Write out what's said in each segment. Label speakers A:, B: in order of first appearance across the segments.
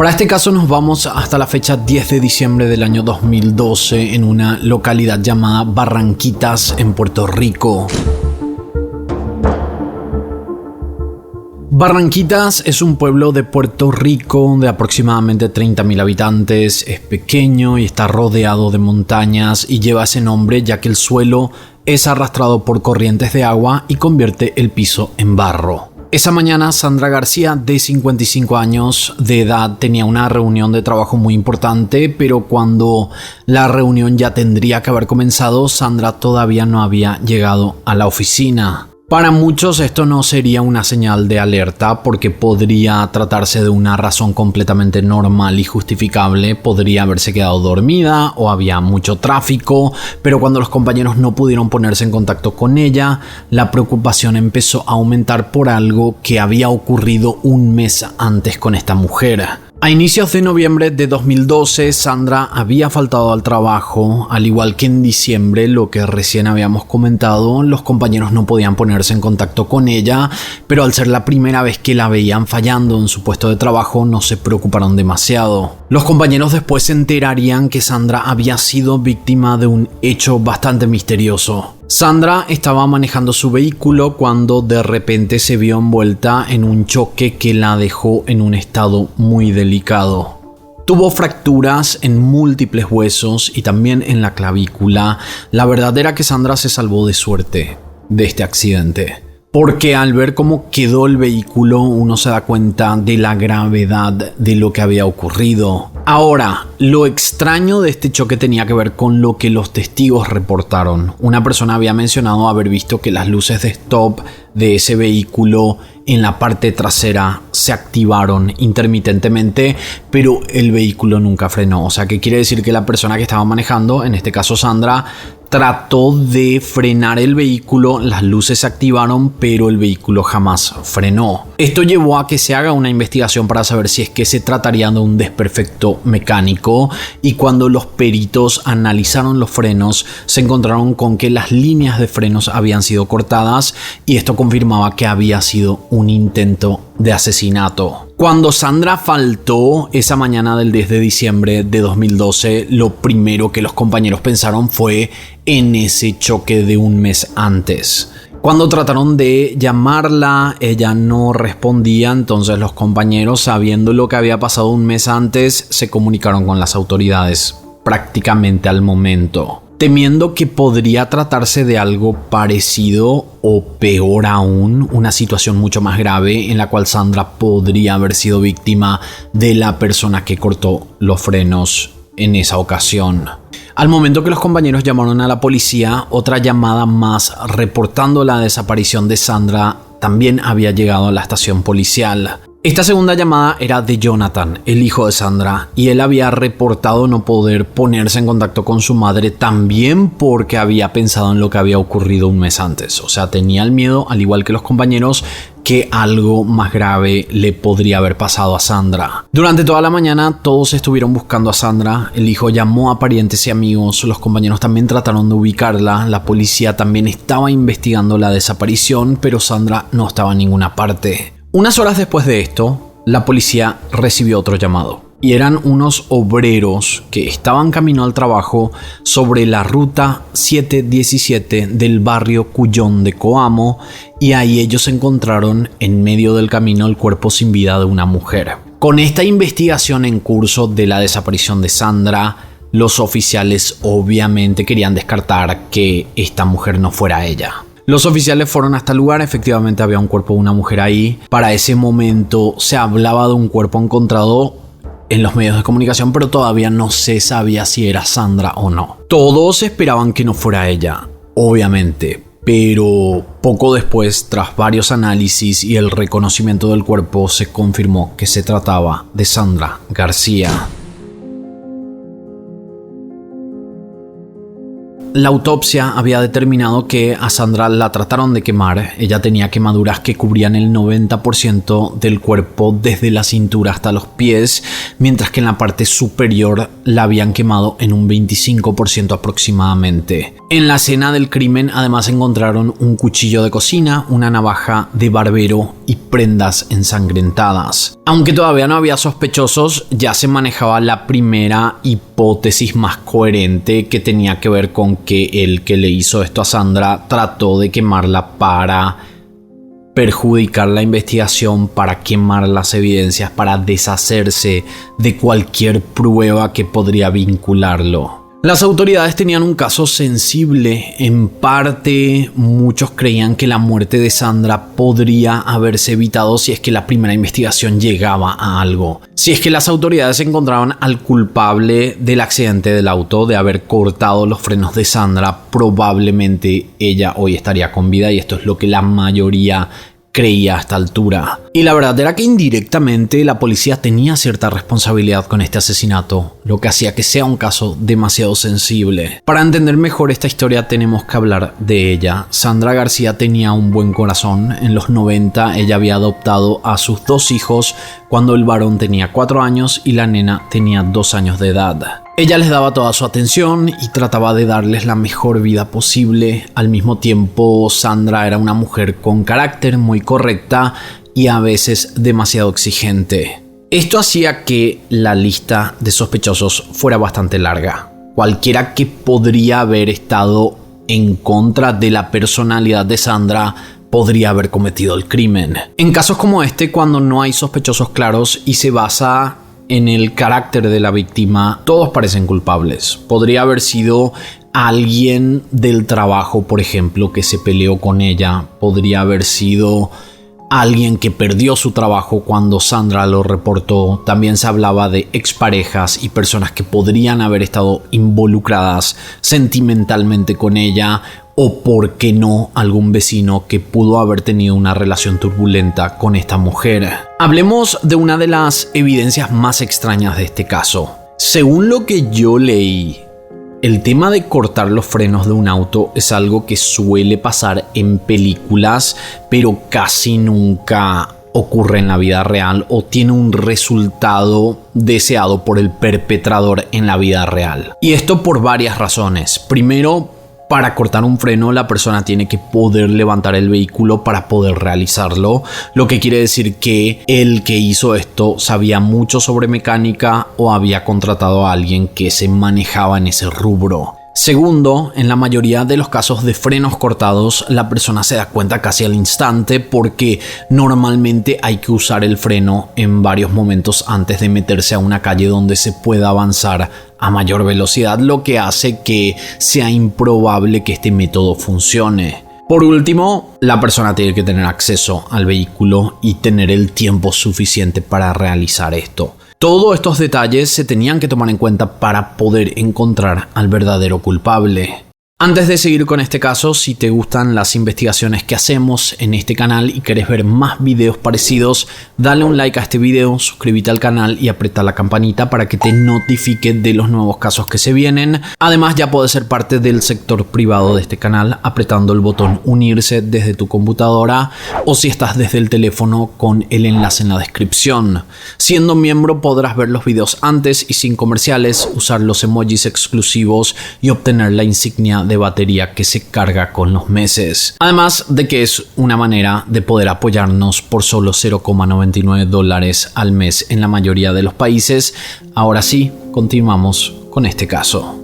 A: Para este caso nos vamos hasta la fecha 10 de diciembre del año 2012 en una localidad llamada Barranquitas en Puerto Rico. Barranquitas es un pueblo de Puerto Rico de aproximadamente 30.000 habitantes, es pequeño y está rodeado de montañas y lleva ese nombre ya que el suelo es arrastrado por corrientes de agua y convierte el piso en barro. Esa mañana Sandra García, de 55 años de edad, tenía una reunión de trabajo muy importante, pero cuando la reunión ya tendría que haber comenzado, Sandra todavía no había llegado a la oficina. Para muchos esto no sería una señal de alerta porque podría tratarse de una razón completamente normal y justificable. Podría haberse quedado dormida o había mucho tráfico, pero cuando los compañeros no pudieron ponerse en contacto con ella, la preocupación empezó a aumentar por algo que había ocurrido un mes antes con esta mujer. A inicios de noviembre de 2012, Sandra había faltado al trabajo, al igual que en diciembre, lo que recién habíamos comentado. Los compañeros no podían ponerse en contacto con ella, pero al ser la primera vez que la veían fallando en su puesto de trabajo, no se preocuparon demasiado. Los compañeros después se enterarían que Sandra había sido víctima de un hecho bastante misterioso. Sandra estaba manejando su vehículo cuando de repente se vio envuelta en un choque que la dejó en un estado muy delicado. Tuvo fracturas en múltiples huesos y también en la clavícula. La verdad era que Sandra se salvó de suerte de este accidente, porque al ver cómo quedó el vehículo uno se da cuenta de la gravedad de lo que había ocurrido. Ahora, lo extraño de este choque tenía que ver con lo que los testigos reportaron. Una persona había mencionado haber visto que las luces de stop de ese vehículo en la parte trasera se activaron intermitentemente, pero el vehículo nunca frenó. O sea, ¿qué quiere decir? Que la persona que estaba manejando, en este caso Sandra, trató de frenar el vehículo, las luces se activaron, pero el vehículo jamás frenó. Esto llevó a que se haga una investigación para saber si es que se trataría de un desperfecto mecánico, y cuando los peritos analizaron los frenos, se encontraron con que las líneas de frenos habían sido cortadas y esto confirmaba que había sido un intento de asesinato. Cuando Sandra faltó esa mañana del 10 de diciembre de 2012, lo primero que los compañeros pensaron fue en ese choque de un mes antes. Cuando trataron de llamarla, ella no respondía, entonces los compañeros, sabiendo lo que había pasado un mes antes, se comunicaron con las autoridades prácticamente al momento, temiendo que podría tratarse de algo parecido o peor aún, una situación mucho más grave en la cual Sandra podría haber sido víctima de la persona que cortó los frenos en esa ocasión. Al momento que los compañeros llamaron a la policía, otra llamada más reportando la desaparición de Sandra también había llegado a la estación policial. Esta segunda llamada era de Jonathan, el hijo de Sandra, y él había reportado no poder ponerse en contacto con su madre también porque había pensado en lo que había ocurrido un mes antes. O sea, tenía el miedo, al igual que los compañeros, que algo más grave le podría haber pasado a Sandra. Durante toda la mañana todos estuvieron buscando a Sandra. El hijo llamó a parientes y amigos, los compañeros también trataron de ubicarla, la policía también estaba investigando la desaparición, pero Sandra no estaba en ninguna parte. Unas horas después de esto, la policía recibió otro llamado. Y eran unos obreros que estaban camino al trabajo sobre la ruta 717 del barrio Cuyón de Coamo, y ahí ellos encontraron en medio del camino el cuerpo sin vida de una mujer. Con esta investigación en curso de la desaparición de Sandra, los oficiales obviamente querían descartar que esta mujer no fuera ella. Los oficiales fueron hasta el lugar, efectivamente había un cuerpo de una mujer ahí. Para ese momento se hablaba de un cuerpo encontrado en los medios de comunicación, pero todavía no se sabía si era Sandra o no. Todos esperaban que no fuera ella, obviamente, pero poco después, tras varios análisis y el reconocimiento del cuerpo, se confirmó que se trataba de Sandra García. La autopsia había determinado que a Sandra la trataron de quemar. Ella tenía quemaduras que cubrían el 90% del cuerpo desde la cintura hasta los pies, mientras que en la parte superior la habían quemado en un 25% aproximadamente. En la escena del crimen además encontraron un cuchillo de cocina, una navaja de barbero y prendas ensangrentadas. Aunque todavía no había sospechosos, ya se manejaba la primera hipótesis más coherente, que tenía que ver con que el que le hizo esto a Sandra trató de quemarla para perjudicar la investigación, para quemar las evidencias, para deshacerse de cualquier prueba que podría vincularlo. Las autoridades tenían un caso sensible. En parte, muchos creían que la muerte de Sandra podría haberse evitado si es que la primera investigación llegaba a algo. Si es que las autoridades encontraban al culpable del accidente del auto, de haber cortado los frenos de Sandra, probablemente ella hoy estaría con vida, y esto es lo que la mayoría creía a esta altura. Y la verdad era que indirectamente la policía tenía cierta responsabilidad con este asesinato, lo que hacía que sea un caso demasiado sensible. Para entender mejor esta historia tenemos que hablar de ella. Sandra García tenía un buen corazón. En los 90 ella había adoptado a sus 2 hijos cuando el varón tenía 4 años y la nena tenía 2 años de edad. Ella les daba toda su atención y trataba de darles la mejor vida posible. Al mismo tiempo, Sandra era una mujer con carácter, muy correcta y a veces demasiado exigente. Esto hacía que la lista de sospechosos fuera bastante larga. Cualquiera que podría haber estado en contra de la personalidad de Sandra podría haber cometido el crimen. En casos como este, cuando no hay sospechosos claros y se basa en el carácter de la víctima, todos parecen culpables. Podría haber sido alguien del trabajo, por ejemplo, que se peleó con ella. Podría haber sido alguien que perdió su trabajo cuando Sandra lo reportó. También se hablaba de exparejas y personas que podrían haber estado involucradas sentimentalmente con ella, o por qué no algún vecino que pudo haber tenido una relación turbulenta con esta mujer. Hablemos de una de las evidencias más extrañas de este caso. Según lo que yo leí, el tema de cortar los frenos de un auto es algo que suele pasar en películas, pero casi nunca ocurre en la vida real o tiene un resultado deseado por el perpetrador en la vida real. Y esto por varias razones. Primero, para cortar un freno, la persona tiene que poder levantar el vehículo para poder realizarlo, lo que quiere decir que el que hizo esto sabía mucho sobre mecánica o había contratado a alguien que se manejaba en ese rubro. Segundo, en la mayoría de los casos de frenos cortados, la persona se da cuenta casi al instante, porque normalmente hay que usar el freno en varios momentos antes de meterse a una calle donde se pueda avanzar a mayor velocidad, lo que hace que sea improbable que este método funcione. Por último, la persona tiene que tener acceso al vehículo y tener el tiempo suficiente para realizar esto. Todos estos detalles se tenían que tomar en cuenta para poder encontrar al verdadero culpable. Antes de seguir con este caso, si te gustan las investigaciones que hacemos en este canal y querés ver más videos parecidos, dale un like a este video, suscríbete al canal y apreta la campanita para que te notifique de los nuevos casos que se vienen. Además, ya puedes ser parte del sector privado de este canal apretando el botón unirse desde tu computadora, o si estás desde el teléfono, con el enlace en la descripción. Siendo miembro podrás ver los videos antes y sin comerciales, usar los emojis exclusivos y obtener la insignia de batería que se carga con los meses. Además de que es una manera de poder apoyarnos por solo $0.99 al mes en la mayoría de los países. Ahora sí, continuamos con este caso.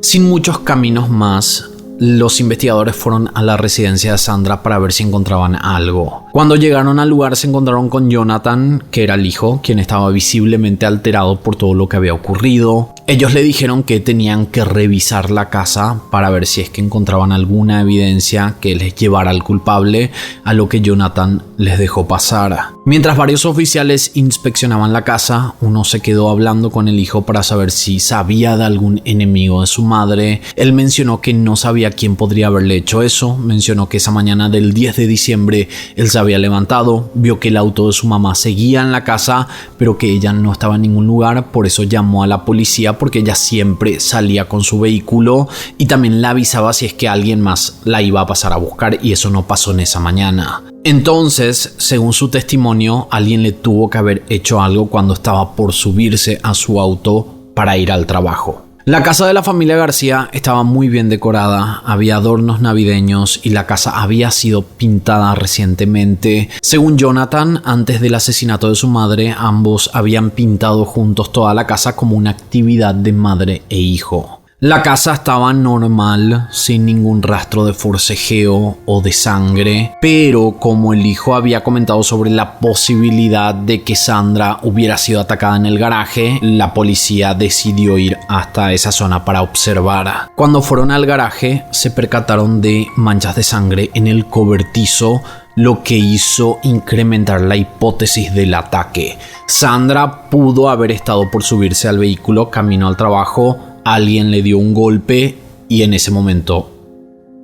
A: Sin muchos caminos más, los investigadores fueron a la residencia de Sandra para ver si encontraban algo. Cuando llegaron al lugar se encontraron con Jonathan, que era el hijo, quien estaba visiblemente alterado por todo lo que había ocurrido. Ellos le dijeron que tenían que revisar la casa para ver si es que encontraban alguna evidencia que les llevara al culpable, a lo que Jonathan les dejó pasar. Mientras varios oficiales inspeccionaban la casa, uno se quedó hablando con el hijo para saber si sabía de algún enemigo de su madre. Él mencionó que no sabía quién podría haberle hecho eso. Mencionó que esa mañana del 10 de diciembre él se había levantado, vio que el auto de su mamá seguía en la casa, pero que ella no estaba en ningún lugar. Por eso llamó a la policía, porque ella siempre salía con su vehículo y también la avisaba si es que alguien más la iba a pasar a buscar, y eso no pasó en esa mañana. Entonces, según su testimonio, alguien le tuvo que haber hecho algo cuando estaba por subirse a su auto para ir al trabajo. La casa de la familia García estaba muy bien decorada, había adornos navideños y la casa había sido pintada recientemente. Según Jonathan, antes del asesinato de su madre, ambos habían pintado juntos toda la casa como una actividad de madre e hijo. La casa estaba normal, sin ningún rastro de forcejeo o de sangre, pero como el hijo había comentado sobre la posibilidad de que Sandra hubiera sido atacada en el garaje, la policía decidió ir hasta esa zona para observar. Cuando fueron al garaje, se percataron de manchas de sangre en el cobertizo, lo que hizo incrementar la hipótesis del ataque. Sandra pudo haber estado por subirse al vehículo camino al trabajo. Alguien le dio un golpe y en ese momento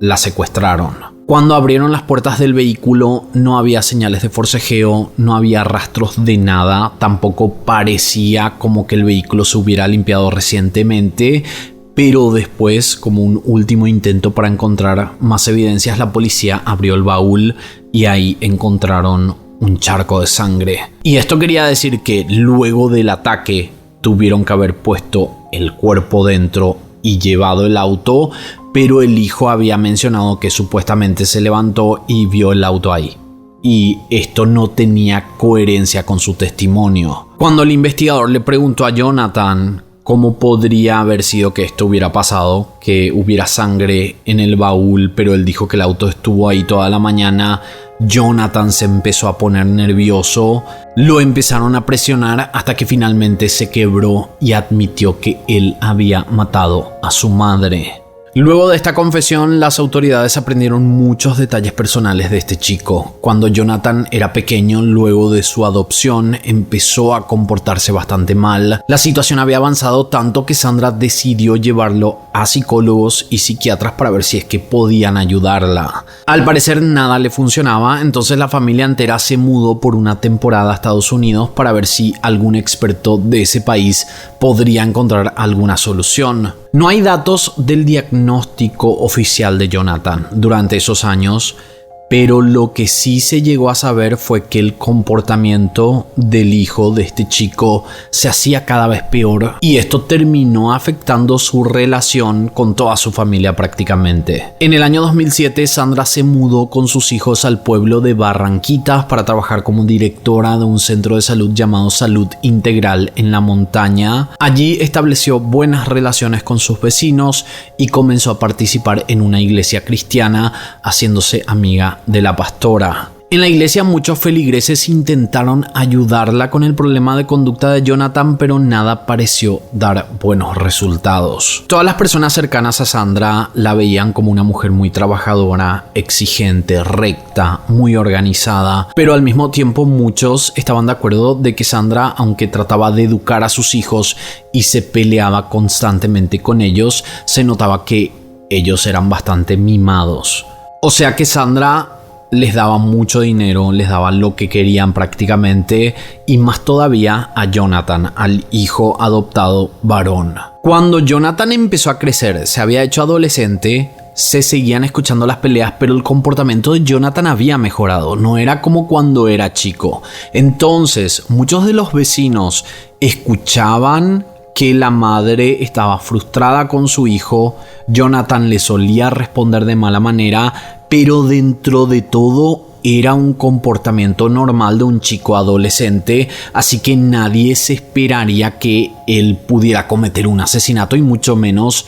A: la secuestraron. Cuando abrieron las puertas del vehículo no había señales de forcejeo, no había rastros de nada, tampoco parecía como que el vehículo se hubiera limpiado recientemente, pero después, como un último intento para encontrar más evidencias, la policía abrió el baúl y ahí encontraron un charco de sangre. Y esto quería decir que luego del ataque tuvieron que haber puesto el cuerpo dentro y llevado el auto, pero el hijo había mencionado que supuestamente se levantó y vio el auto ahí. Y esto no tenía coherencia con su testimonio. Cuando el investigador le preguntó a Jonathan cómo podría haber sido que esto hubiera pasado, que hubiera sangre en el baúl, pero él dijo que el auto estuvo ahí toda la mañana, Jonathan se empezó a poner nervioso, lo empezaron a presionar hasta que finalmente se quebró y admitió que él había matado a su madre. Luego de esta confesión, las autoridades aprendieron muchos detalles personales de este chico. Cuando Jonathan era pequeño, luego de su adopción, empezó a comportarse bastante mal. La situación había avanzado tanto que Sandra decidió llevarlo a psicólogos y psiquiatras para ver si es que podían ayudarla. Al parecer nada le funcionaba, entonces la familia entera se mudó por una temporada a Estados Unidos para ver si algún experto de ese país podría encontrar alguna solución. No hay datos del diagnóstico oficial de Jonathan durante esos años, pero lo que sí se llegó a saber fue que el comportamiento del hijo de este chico se hacía cada vez peor y esto terminó afectando su relación con toda su familia prácticamente. En el año 2007, Sandra se mudó con sus hijos al pueblo de Barranquitas para trabajar como directora de un centro de salud llamado Salud Integral en la montaña. Allí estableció buenas relaciones con sus vecinos y comenzó a participar en una iglesia cristiana, haciéndose amiga de la pastora. En la iglesia muchos feligreses intentaron ayudarla con el problema de conducta de Jonathan, pero nada pareció dar buenos resultados. Todas las personas cercanas a Sandra la veían como una mujer muy trabajadora, exigente, recta, muy organizada, pero al mismo tiempo muchos estaban de acuerdo de que Sandra, aunque trataba de educar a sus hijos y se peleaba constantemente con ellos, se notaba que ellos eran bastante mimados. O sea que Sandra les daba mucho dinero, les daba lo que querían prácticamente, y más todavía a Jonathan, al hijo adoptado varón. Cuando Jonathan empezó a crecer, se había hecho adolescente, se seguían escuchando las peleas, pero el comportamiento de Jonathan había mejorado, no era como cuando era chico. Entonces, muchos de los vecinos escuchaban que la madre estaba frustrada con su hijo. Jonathan le solía responder de mala manera, pero dentro de todo era un comportamiento normal de un chico adolescente, así que nadie se esperaría que él pudiera cometer un asesinato y mucho menos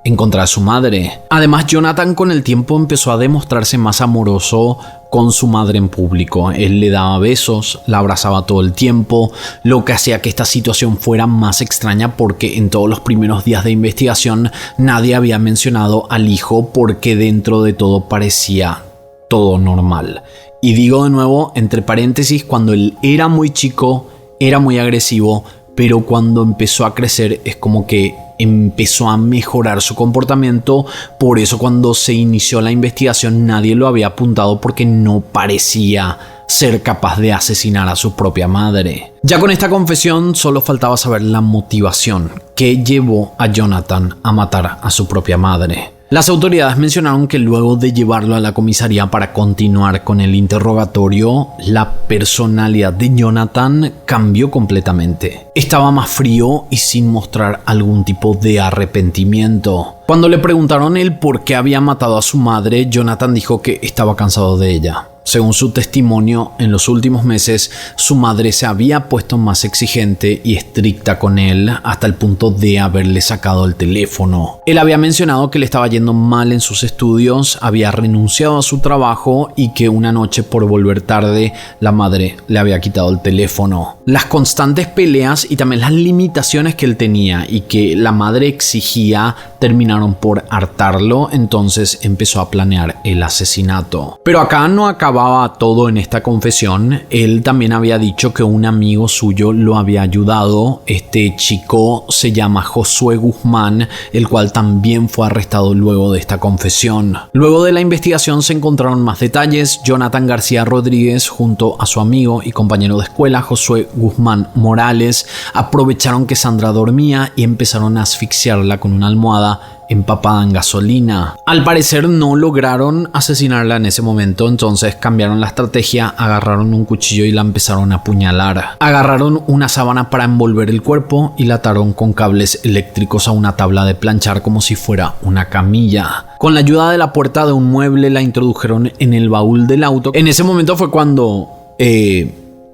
A: en contra de su madre. Además, Jonathan con el tiempo empezó a demostrarse más amoroso con su madre en público. Él le daba besos, la abrazaba todo el tiempo, lo que hacía que esta situación fuera más extraña porque en todos los primeros días de investigación nadie había mencionado al hijo porque dentro de todo parecía todo normal. Y digo de nuevo, entre paréntesis, cuando él era muy chico, era muy agresivo, pero cuando empezó a crecer es como que empezó a mejorar su comportamiento. Por eso cuando se inició la investigación nadie lo había apuntado, porque no parecía ser capaz de asesinar a su propia madre. Ya con esta confesión solo faltaba saber la motivación que llevó a Jonathan a matar a su propia madre. Las autoridades mencionaron que luego de llevarlo a la comisaría para continuar con el interrogatorio, la personalidad de Jonathan cambió completamente. Estaba más frío y sin mostrar algún tipo de arrepentimiento. Cuando le preguntaron el por qué había matado a su madre, Jonathan dijo que estaba cansado de ella. Según su testimonio, en los últimos meses su madre se había puesto más exigente y estricta con él hasta el punto de haberle sacado el teléfono. Él había mencionado que le estaba yendo mal en sus estudios, había renunciado a su trabajo y que una noche, por volver tarde, la madre le había quitado el teléfono. Las constantes peleas y también las limitaciones que él tenía y que la madre exigía terminaron por hartarlo, entonces empezó a planear el asesinato. Pero acá no acababa todo en esta confesión. Él también había dicho que un amigo suyo lo había ayudado. Este chico se llama Josué Guzmán, el cual también fue arrestado luego de esta confesión. Luego de la investigación se encontraron más detalles. Jonathan García Rodríguez junto a su amigo y compañero de escuela Josué Guzmán Morales aprovecharon que Sandra dormía y empezaron a asfixiarla con una almohada empapada en gasolina. Al parecer no lograron asesinarla en ese momento, entonces cambiaron la estrategia, agarraron un cuchillo y la empezaron a apuñalar. Agarraron una sábana para envolver el cuerpo y la ataron con cables eléctricos a una tabla de planchar como si fuera una camilla. Con la ayuda de la puerta de un mueble la introdujeron en el baúl del auto. En ese momento fue cuando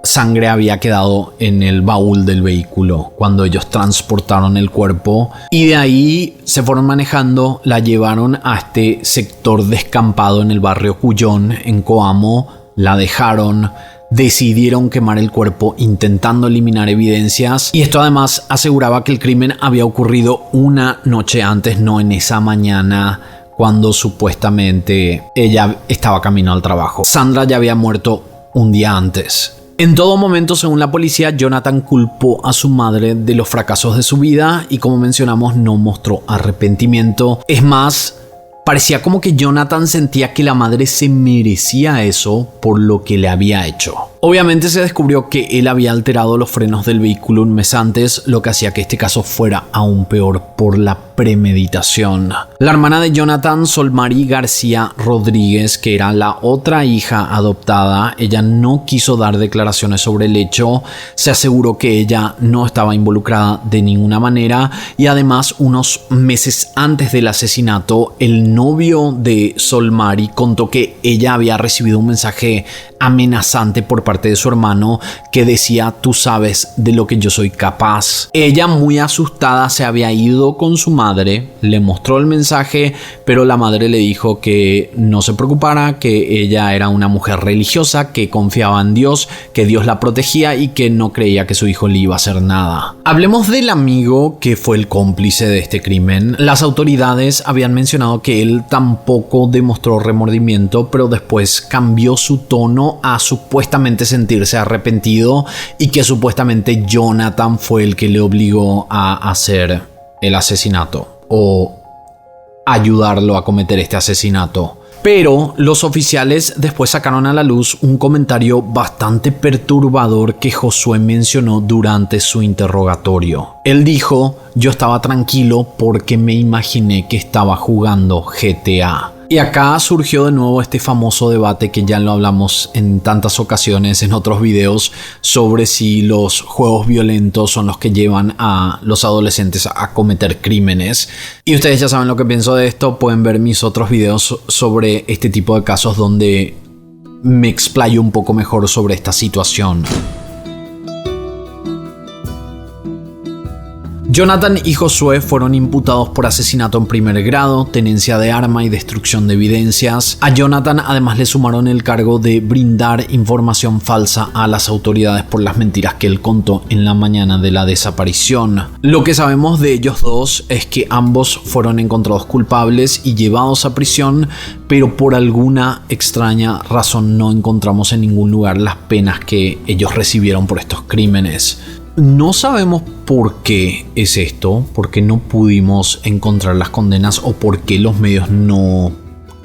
A: sangre había quedado en el baúl del vehículo cuando ellos transportaron el cuerpo, y de ahí se fueron manejando, la llevaron a este sector descampado en el barrio Cuyón en Coamo, la dejaron, decidieron quemar el cuerpo intentando eliminar evidencias, y esto además aseguraba que el crimen había ocurrido una noche antes, no en esa mañana cuando supuestamente ella estaba camino al trabajo. Sandra ya había muerto un día antes. En todo momento, según la policía, Jonathan culpó a su madre de los fracasos de su vida y, como mencionamos, no mostró arrepentimiento. Es más, parecía como que Jonathan sentía que la madre se merecía eso por lo que le había hecho. Obviamente se descubrió que él había alterado los frenos del vehículo un mes antes, lo que hacía que este caso fuera aún peor por la premeditación. La hermana de Jonathan, Solmari García Rodríguez, que era la otra hija adoptada, ella no quiso dar declaraciones sobre el hecho, se aseguró que ella no estaba involucrada de ninguna manera, y además unos meses antes del asesinato, el novio de Solmari contó que ella había recibido un mensaje amenazante por parte de su hermano que decía: tú sabes de lo que yo soy capaz. Ella, muy asustada, se había ido con su madre, le mostró el mensaje, pero la madre le dijo que no se preocupara, que ella era una mujer religiosa, que confiaba en Dios, que Dios la protegía y que no creía que su hijo le iba a hacer nada. Hablemos del amigo que fue el cómplice de este crimen. Las autoridades habían mencionado que él tampoco demostró remordimiento, pero después cambió su tono a supuestamente sentirse arrepentido y que supuestamente Jonathan fue el que le obligó a hacer el asesinato o ayudarlo a cometer este asesinato. Pero los oficiales después sacaron a la luz un comentario bastante perturbador que Josué mencionó durante su interrogatorio. Él dijo: yo estaba tranquilo porque me imaginé que estaba jugando GTA. Y acá surgió de nuevo este famoso debate que ya lo hablamos en tantas ocasiones en otros videos sobre si los juegos violentos son los que llevan a los adolescentes a cometer crímenes. Y ustedes ya saben lo que pienso de esto, pueden ver mis otros videos sobre este tipo de casos donde me explayo un poco mejor sobre esta situación. Jonathan y Josué fueron imputados por asesinato en primer grado, tenencia de arma y destrucción de evidencias. A Jonathan además le sumaron el cargo de brindar información falsa a las autoridades por las mentiras que él contó en la mañana de la desaparición. Lo que sabemos de ellos dos es que ambos fueron encontrados culpables y llevados a prisión, pero por alguna extraña razón no encontramos en ningún lugar las penas que ellos recibieron por estos crímenes. No sabemos por qué es esto, por qué no pudimos encontrar las condenas o por qué los medios no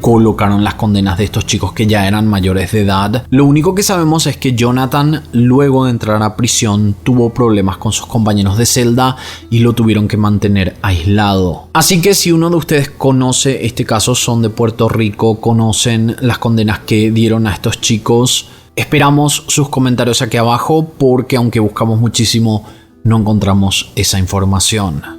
A: colocaron las condenas de estos chicos que ya eran mayores de edad. Lo único que sabemos es que Jonathan, luego de entrar a prisión, tuvo problemas con sus compañeros de celda y lo tuvieron que mantener aislado. Así que si uno de ustedes conoce este caso, son de Puerto Rico, conocen las condenas que dieron a estos chicos, esperamos sus comentarios aquí abajo porque aunque buscamos muchísimo, no encontramos esa información.